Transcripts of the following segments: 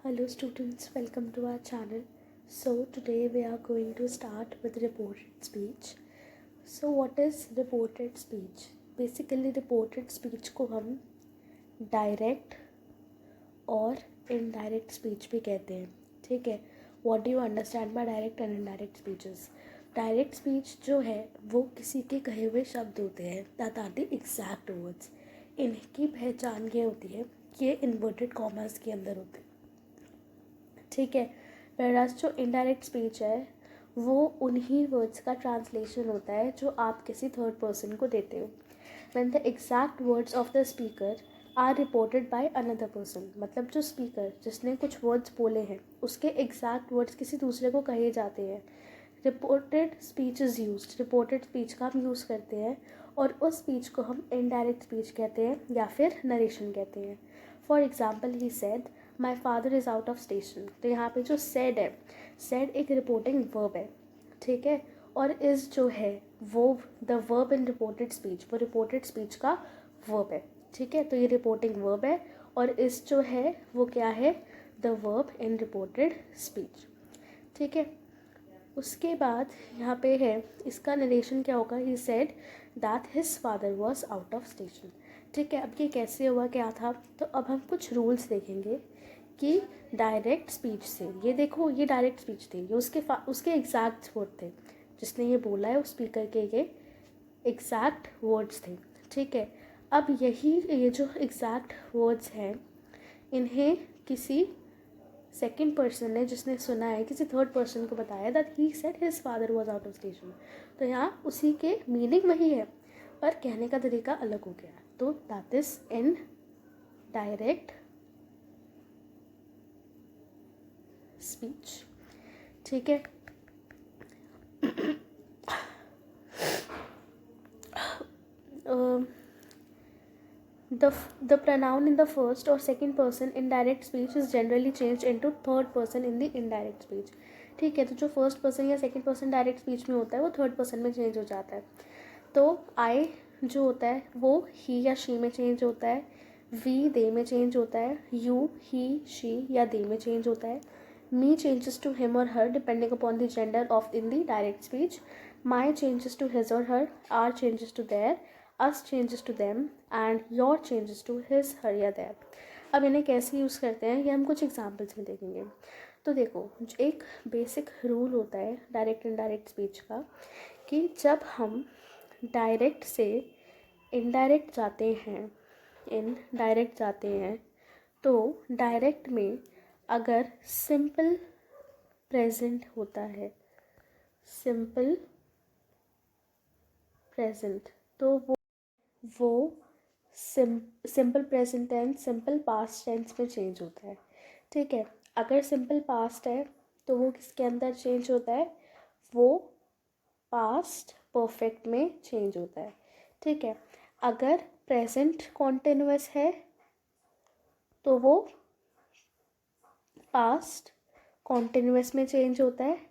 Hello students, welcome to our channel. So today we are going to start with reported speech. So what is reported speech? Basically reported speech को हम direct और indirect speech भी कहते हैं. ठीक है. What do you understand by direct and indirect speeches? Direct speech जो है वो किसी के कहे हुए शब्द होते हैं, that are the exact words. इनकी पहचान ये होती है कि ये इन्वर्टेड कॉमर्स के अंदर होते हैं. ठीक है. whereas जो इनडायरेक्ट स्पीच है वो उन्हीं वर्ड्स का ट्रांसलेशन होता है जो आप किसी थर्ड पर्सन को देते हो. when the exact words of the speaker are reported by another person, मतलब जो स्पीकर जिसने कुछ वर्ड्स बोले हैं उसके एग्जैक्ट वर्ड्स किसी दूसरे को कहे जाते हैं. Reported speech is used. Reported speech का हम यूज़ करते हैं और उस स्पीच को हम इनडायरेक्ट स्पीच कहते हैं या फिर नरेशन कहते हैं. For example he said my father is out of station. तो यहाँ पे जो सेड है, सेड एक रिपोर्टिंग वर्ब है. ठीक है. और इज़ जो है वो the verb in reported speech, वो रिपोर्टेड स्पीच का वर्ब है. ठीक है. तो ये रिपोर्टिंग वर्ब है और इज़ जो है वो क्या है, the verb in reported speech. ठीक है. उसके बाद यहाँ पे है इसका नरेशन क्या होगा. He said that his father was out of station. ठीक है. अब ये कैसे हुआ, क्या था, तो अब हम कुछ रूल्स देखेंगे कि डायरेक्ट स्पीच से, ये देखो ये डायरेक्ट स्पीच थी, ये उसके एग्जैक्ट वर्ड थे, जिसने ये बोला है उस स्पीकर के ये एग्जैक्ट वर्ड्स थे. ठीक है. अब ये जो एग्जैक्ट वर्ड्स हैं इन्हें किसी सेकेंड पर्सन ने जिसने सुना है किसी थर्ड पर्सन को बताया that he said his father was out of station. तो यहाँ उसी के मीनिंग वही है पर कहने का तरीका अलग हो गया. तो that is in direct speech. ठीक है. The pronoun in the first or second person in direct speech is generally changed into third person in the indirect speech. ठीक है. तो जो फर्स्ट पर्सन या सेकंड पर्सन डायरेक्ट स्पीच में होता है वो थर्ड पर्सन में चेंज हो जाता है. तो आई जो होता है वो ही या शी में चेंज होता है, वी दे में चेंज होता है, यू ही शी या दे में चेंज होता है, मी changes to him or her depending upon the gender of in the direct speech, my changes to his or her, our changes to their, us changes to them and your changes to his her या their. अब इन्हें कैसे use करते हैं ये हम कुछ examples में देखेंगे. तो देखो एक बेसिक रूल होता है डायरेक्ट इनडायरेक्ट स्पीच का कि जब हम डायरेक्ट से इनडायरेक्ट जाते हैं तो डायरेक्ट में अगर सिंपल प्रेजेंट होता है, सिंपल प्रेजेंट, तो वो simple present tense simple past tense में चेंज होता है. ठीक है. अगर सिंपल पास्ट है तो वो किसके अंदर चेंज होता है, वो पास्ट परफेक्ट में चेंज होता है. ठीक है. अगर प्रेजेंट कॉन्टिन्यूअस है तो वो पास्ट कॉन्टिन्यूअस में चेंज होता है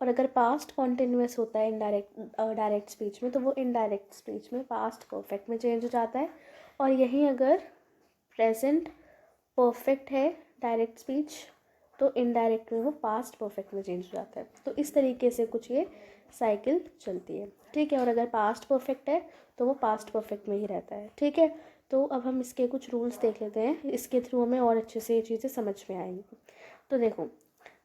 और अगर पास्ट कॉन्टिन्यूअस होता है डायरेक्ट स्पीच में तो वो इनडायरेक्ट स्पीच में पास्ट परफेक्ट में चेंज हो जाता है. और यहीं अगर प्रेजेंट परफेक्ट है डायरेक्ट स्पीच तो इनडायरेक्ट में वो पास्ट परफेक्ट में चेंज हो जाता है. तो इस तरीके से कुछ ये साइकिल चलती है. ठीक है. और अगर पास्ट परफेक्ट है तो वो पास्ट परफेक्ट में ही रहता है. ठीक है. तो अब हम इसके कुछ रूल्स देख लेते हैं, इसके थ्रू हमें और अच्छे से ये चीज़ें समझ में आएंगी. तो देखो,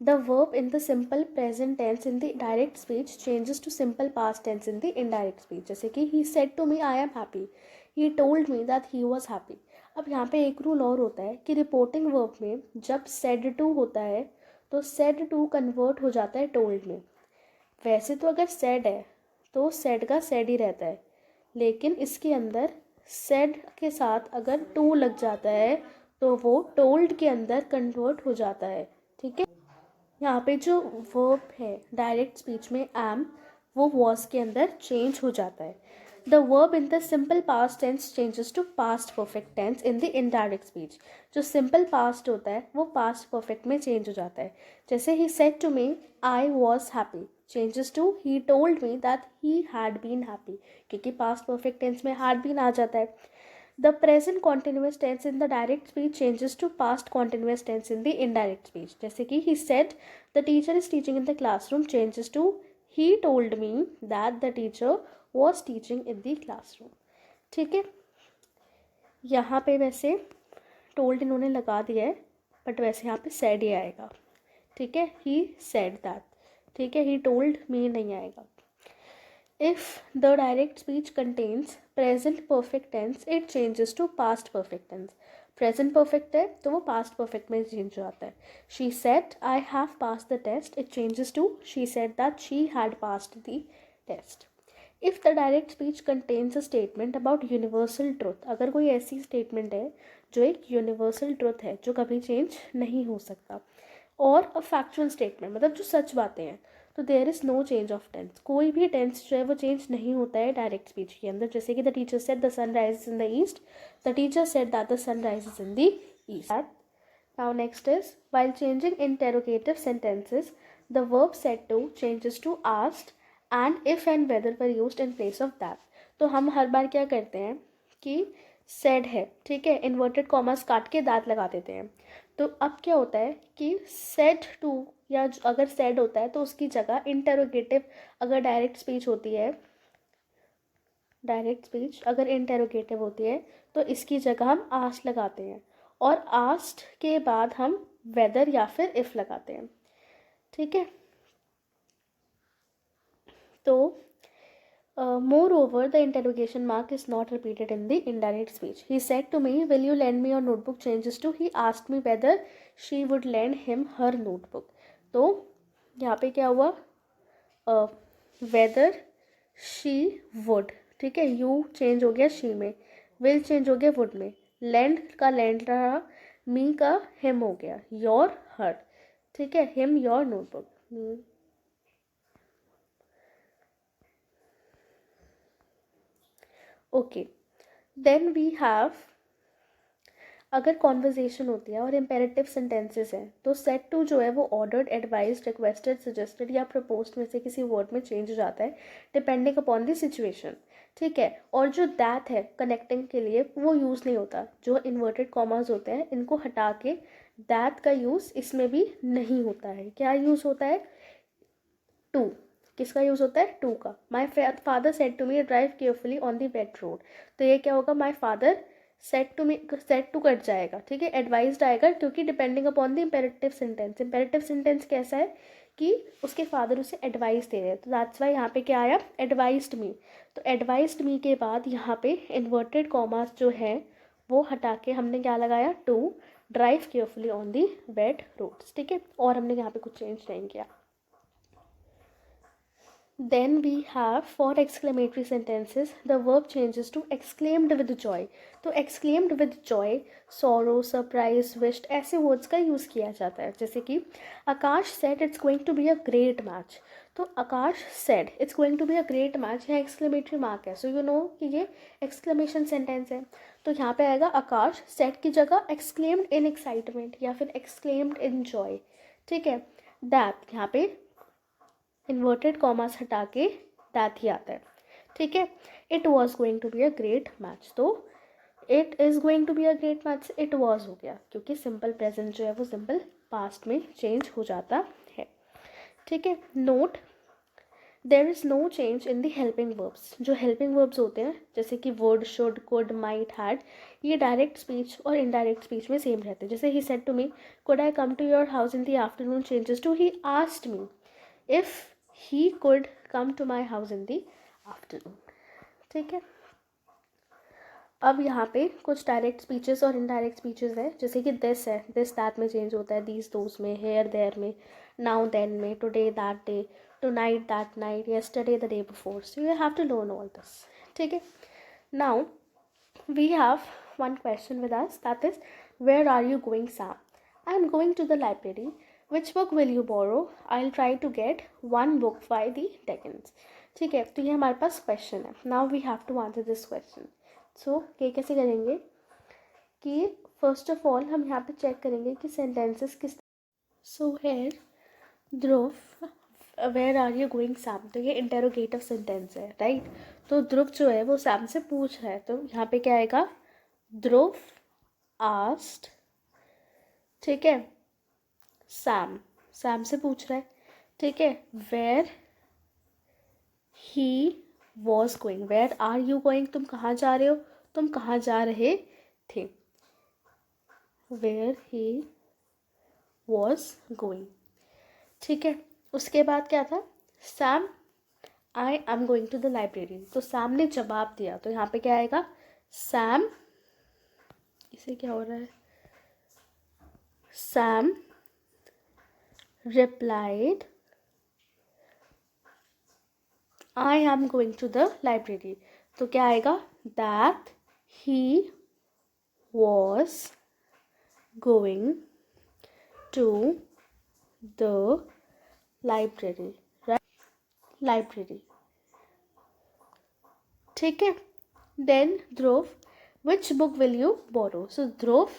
the verb in the simple present tense in the direct speech changes to simple past tense in the indirect speech. जैसे कि he said to me I am happy, he told me that he was happy. अब यहाँ पे एक rule और होता है कि रिपोर्टिंग वर्ब में जब said to होता है तो said to कन्वर्ट हो जाता है told में. वैसे तो अगर said है तो said का said ही रहता है, लेकिन इसके अंदर said के साथ अगर to लग जाता है तो वो told के अंदर कन्वर्ट हो जाता है. ठीक है. यहाँ पे जो वर्ब है डायरेक्ट स्पीच में एम, वो वॉज के अंदर चेंज हो जाता है. The verb in the simple past tense changes to past perfect tense in the indirect speech. जो सिंपल पास्ट होता है वो पास्ट परफेक्ट में चेंज हो जाता है. जैसे he said to me I was happy changes to he told me that he had been happy, क्योंकि पास्ट परफेक्ट टेंस में हैड बीन आ जाता है. The present continuous tense in the direct speech changes to past continuous tense in the indirect speech. जैसे कि he said the teacher is teaching in the classroom changes to he told me that the teacher was teaching in the classroom. ठीक है, यहाँ पे वैसे told इन्होंने लगा दिया है, बट वैसे यहाँ पे said ही आएगा. ठीक है, he said that. ठीक है, he told me नहीं आएगा. If the direct speech contains present perfect tense, it changes to past perfect tense. Present perfect है तो वो past perfect में change हो जाता है. She said I have passed the test. It changes to she said that she had passed the test. If the direct speech contains a statement about universal truth, अगर कोई ऐसी statement है जो एक universal truth है जो कभी change नहीं हो सकता, और a factual statement मतलब जो सच बातें हैं, तो there is no change of tense. कोई भी टेंस जो है वो चेंज नहीं होता है डायरेक्ट स्पीच के अंदर. जैसे कि the teacher said the sun rises in the east, the teacher said that the sun rises in the east. Now next is while changing interrogative sentences the verb said to changes to asked and if and whether are used in place of that. तो हम हर बार क्या करते हैं कि said है, ठीक है, inverted commerce काट के दांत लगा देते हैं. तो अब क्या होता है कि सेड टू या अगर सेड होता है तो उसकी जगह इंटेरोगेटिव, अगर डायरेक्ट स्पीच होती है, डायरेक्ट स्पीच अगर इंटेरोगेटिव होती है तो इसकी जगह हम आस्ट लगाते हैं, और आस्ट के बाद हम वेदर या फिर इफ़ लगाते हैं. ठीक है, तो moreover, the interrogation mark is not repeated in the indirect speech. He said to me, will you lend me your notebook, changes to he asked me whether she would lend him her notebook. तो यहाँ पे क्या हुआ, whether she would, ठीक है, you change हो गया she में, will चेंज हो गया would में, lend का lend रहा, me का him हो गया, your her, ठीक है, him your notebook. Okay, then we have, अगर कॉन्वर्जेशन होती है और इम्पेरेटिव सेंटेंसेस हैं तो सेट टू जो है वो ऑर्डर्ड, एडवाइज्ड, रिक्वेस्टेड, सजेस्टेड या प्रपोज्ड में से किसी वर्ड में चेंज हो जाता है डिपेंडिंग अपॉन द सिचुएशन. ठीक है, और जो दैट है कनेक्टिंग के लिए वो यूज़ नहीं होता. जो इन्वर्टेड कॉमास होते हैं इनको हटा के दैट का यूज़ इसमें भी नहीं होता है. क्या यूज़ होता है, टू. किसका यूज़ होता है, टू का. My father said to me drive carefully on the wet road. तो ये क्या होगा, my father said to me, said to cut जाएगा, ठीक है, एडवाइज्ड आएगा, क्योंकि depending upon the imperative sentence. Imperative sentence कैसा है कि उसके फादर उसे एडवाइस दे रहे हैं, तो दैट्स वाई यहाँ पे क्या आया, एडवाइज्ड मी. तो एडवाइज्ड मी के बाद यहाँ पे इन्वर्टेड कॉमास जो है वो हटा के हमने क्या लगाया, to, drive carefully on the wet roads. ठीक है, और हमने यहाँ पे कुछ चेंज नहीं किया. Then we have for exclamatory sentences the verb changes to exclaimed with joy. तो exclaimed with joy, sorrow, surprise, wished ऐसे words का यूज़ किया जाता है. जैसे कि आकाश said it's going to be a great match. तो आकाश said it's going to be a great match, यहाँ exclamatory mark है, so you know कि ये exclamation sentence है. तो यहाँ पे आएगा आकाश said की जगह exclaimed in excitement या फिर exclaimed in joy. ठीक है, that यहाँ पे इन्वर्टेड कॉमास हटा के दैट ही आता है. ठीक है, it was going to be a great match, तो it is going to be a great match it was हो गया, क्योंकि सिंपल प्रेजेंट जो है वो सिंपल पास्ट में चेंज हो जाता है. ठीक है, note there is no change in the helping verbs. जो हेल्पिंग वर्ब्स होते हैं जैसे कि would, should, could, might, had, ये डायरेक्ट स्पीच और इनडायरेक्ट स्पीच में सेम रहते हैं. जैसे he said to me could I come to your house in the afternoon changes to he asked me if he could come to my house in the afternoon. ठीक है, अब यहाँ पे कुछ डायरेक्ट स्पीचेस और इनडायरेक्ट स्पीचेस है. जैसे कि दिस है, दिस दैट में चेंज होता है, दीज दोज में, हेयर देयर में, नाउ देन में, today that day, tonight that night, yesterday the day before. So you have to learn all this. ठीक है, now we have one question with us, that is, where are you going, Sam? I am going to the library. Which book will you borrow? I'll try to get one book by the Dickens. ठीक है, तो ये हमारे पास question है. Now we have to answer this question. So ये कैसे करेंगे कि फर्स्ट ऑफ ऑल हम यहाँ पे चेक करेंगे कि सेंटेंसेस किस. So here Dhruv where are you going Sam, तो ये इंटेरोगेटिव सेंटेंस है, राइट. तो ध्रुव जो है वो सैम से पूछ रहा है, तो यहाँ पे क्या आएगा, ध्रुव आस्क्ड, ठीक है, सैम से पूछ रहा है, ठीक है, where he was going, where are you going, तुम कहाँ जा रहे हो, तुम कहाँ जा रहे थे, वेयर ही वॉज गोइंग, ठीक है। उसके बाद क्या था, Sam I am going to the library, तो सैम ने जवाब दिया, तो यहाँ पे क्या आएगा, सैम, इसे क्या हो रहा है, Sam replied I am going to the library, तो क्या आएगा, that he was going to the library, right, library, ठीक है। Then Dhruv, which book will you borrow, so Dhruv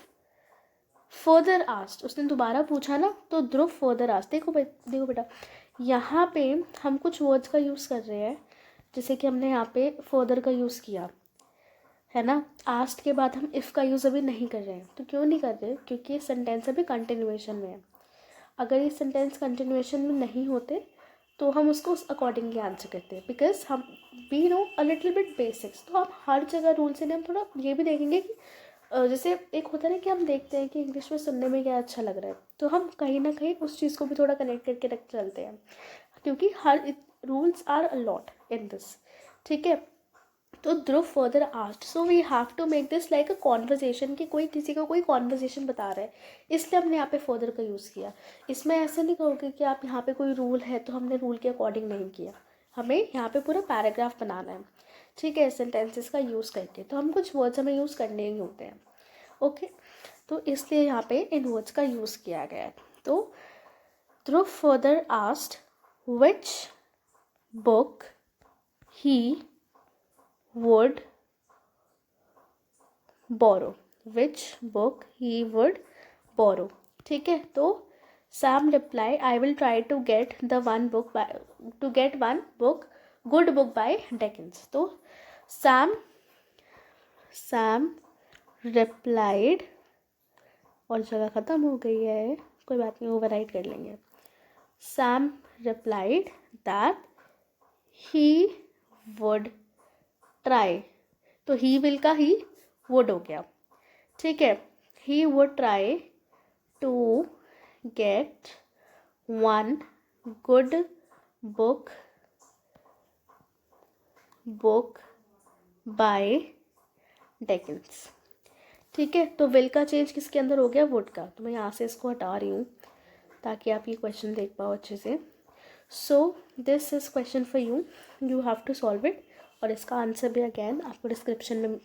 further asked, उसने दोबारा पूछा ना, तो ध्रुव फर्दर आस्ट, देखो बेटा, यहाँ पे हम कुछ वर्ड्स का यूज़ कर रहे हैं, जैसे कि हमने यहाँ पे फर्दर का यूज़ किया है ना, आस्ट के बाद हम इफ़ का यूज़ अभी नहीं कर रहे हैं, तो क्यों नहीं कर रहे, क्योंकि ये सेंटेंस अभी कंटिन्यूएशन में है। अगर ये सेंटेंस कंटिन्यूएशन में नहीं होते तो हम उसको उस अकॉर्डिंगली आंसर करते हैं, बिकॉज हम we know a little bit basics, तो हम हर जगह रूल से हम थोड़ा ये भी देखेंगे कि जैसे एक होता है ना कि हम देखते हैं कि इंग्लिश में सुनने में क्या अच्छा लग रहा है, तो हम कहीं ना कहीं उस चीज़ को भी थोड़ा कनेक्ट करके रख चलते हैं, क्योंकि हर rules are a lot in this, ठीक है। तो Dhruv further asked, so we have to make this like a conversation, कि कोई किसी को कोई कॉन्वर्जेशन बता रहा है, इसलिए हमने यहाँ पे फर्दर का यूज़ किया। इसमें ऐसा नहीं कहोगे कि आप यहाँ पे कोई रूल है तो हमने रूल के अकॉर्डिंग नहीं किया, हमें यहाँ पे पूरा पैराग्राफ बनाना है, ठीक है, सेंटेंसेस का यूज़ करके, तो हम कुछ वर्ड्स हमें यूज़ करने ही होते हैं, ओके। तो इसलिए यहाँ पे इन वर्ड्स का यूज़ किया गया है। तो Dhruv further asked which book he would borrow, which book he would borrow, ठीक है। तो Sam reply, I will try to get one book, good book by Dickens, तो Sam replied, और जगह ख़त्म हो गई है, कोई बात नहीं, ओवरराइट कर लेंगे। Sam replied that he would try, तो ही विल का ही वुड हो गया, ठीक है, he would try to get one good book by Dickens, ठीक है। तो विल का चेंज किसके अंदर हो गया, वुड का, तो मैं यहाँ से इसको हटा रही हूँ ताकि आप ये क्वेश्चन देख पाओ अच्छे से। So this is question for you, you have to solve it, और इसका आंसर भी अगेन आपको डिस्क्रिप्शन में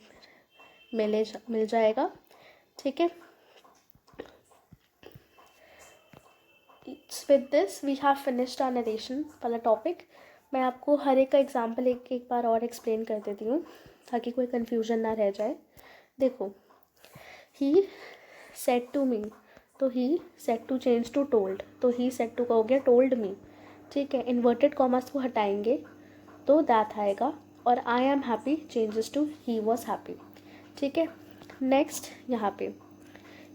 मिल जाएगा, ठीक है। With this we have finished our narration वाला टॉपिक। मैं आपको हर एक का एग्जाम्पल एक बार और एक्सप्लेन कर देती हूँ ताकि कोई कन्फ्यूजन ना रह जाए। देखो, ही सेड टू मी, तो he said to change to told, तो ही सेड टू का हो गया टोल्ड मी, ठीक है। इन्वर्टेड कॉमर्स को हटाएंगे तो दैट आएगा, और I am happy changes to he was happy, ठीक है। नेक्स्ट यहाँ पे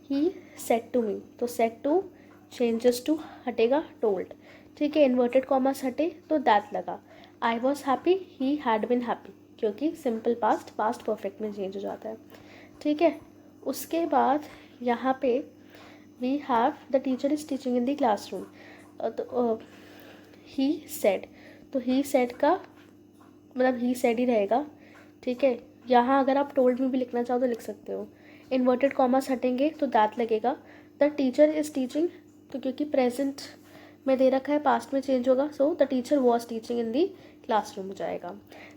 ही सेड टू मी, तो सेड टू चेंजेस टू हटेगा टोल्ड, ठीक है। इन्वर्टेड कॉमर्स हटे तो दैट लगा, I was happy, he had been happy, क्योंकि सिंपल पास्ट परफेक्ट में चेंज हो जाता है, ठीक है। उसके बाद यहाँ पे we have the teacher is teaching in the classroom, तो ही सेड, तो ही सेड का मतलब ही सेड ही रहेगा, ठीक है। यहाँ अगर आप टोल्ड में भी लिखना चाहो तो लिख सकते हो। इन्वर्टेड कॉमर्स हटेंगे तो दैट लगेगा। द टीचर इज़ टीचिंग, तो क्योंकि प्रेजेंट में दे रखा है पास्ट में चेंज होगा, so the teacher was teaching in the classroom हो जाएगा।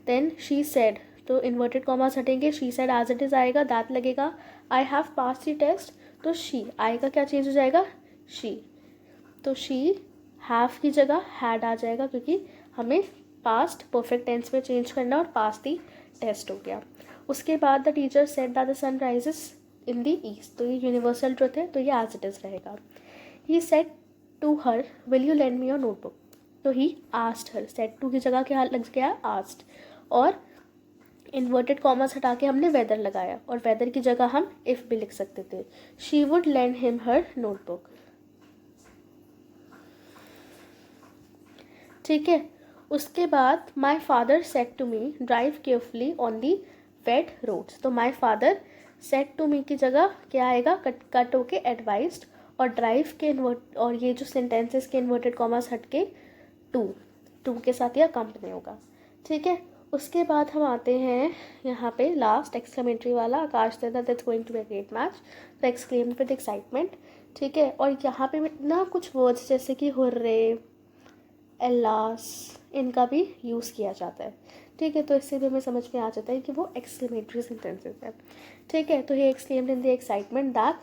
देन शी सेड, तो इन्वर्टेड कॉमर्स हटेंगे, she said as it is आएगा, दैट लगेगा। I have pass the test, तो शी आएगा, क्या चेंज हो जाएगा, शी, तो शी हैव की जगह हैड आ जाएगा, क्योंकि हमें पास्ट परफेक्ट टेंस में चेंज करना और पास दी टेस्ट हो गया। उसके बाद the teacher said that the sun rises in the east, तो ये यूनिवर्सल ट्रुथ है, तो ये एज इट इज़ रहेगा। He said to her, will you lend me your notebook, तो he asked her, said to की जगह क्या लग गया, आस्क्ड, और इन्वर्टेड कॉमर्स हटा के हमने वेदर लगाया और वेदर की जगह हम इफ़ भी लिख सकते थे. She would lend him her notebook. ठीक है. उसके बाद my father said to me drive carefully on the wet roads. तो my father said to me की जगह क्या आएगा, कट होके एडवाइज्ड, और ड्राइव के और ये जो सेंटेंसेस के इन्वर्टेड कॉमर्स हट के टू के साथ यह कंपनी होगा. ठीक है. उसके बाद हम आते हैं यहाँ पे लास्ट एक्सक्लेमेटरी वाला, Akash Dada that's going to be a great match, तो एक्सक्लेम विद एक्साइटमेंट. ठीक है. और यहाँ पे ना कुछ वर्ड्स जैसे कि हुर्रे, एल्लास, इनका भी यूज़ किया जाता है. ठीक है. तो इससे भी हमें समझ में आ जाता है कि वो एक्सक्लेमेटरी सेंटेंसेस है. ठीक है. तो ये exclaimed in the excitement that,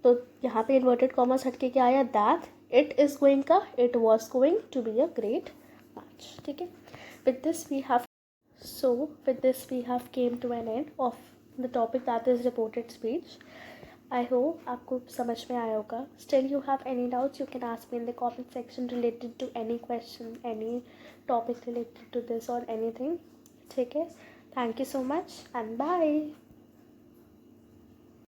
तो यहाँ पे इन्वर्टेड कॉमर्स हटके क्या आया, दैट इट इज़ गोइंग का it was going to be a great match. ठीक है. With this we have came to an end of the topic that is reported speech. I hope आपको समझ में आया होगा. Still you have any doubts, you can ask me in the comment section related to any question, any topic related to this or anything. ठीक है. Thank you so much and bye.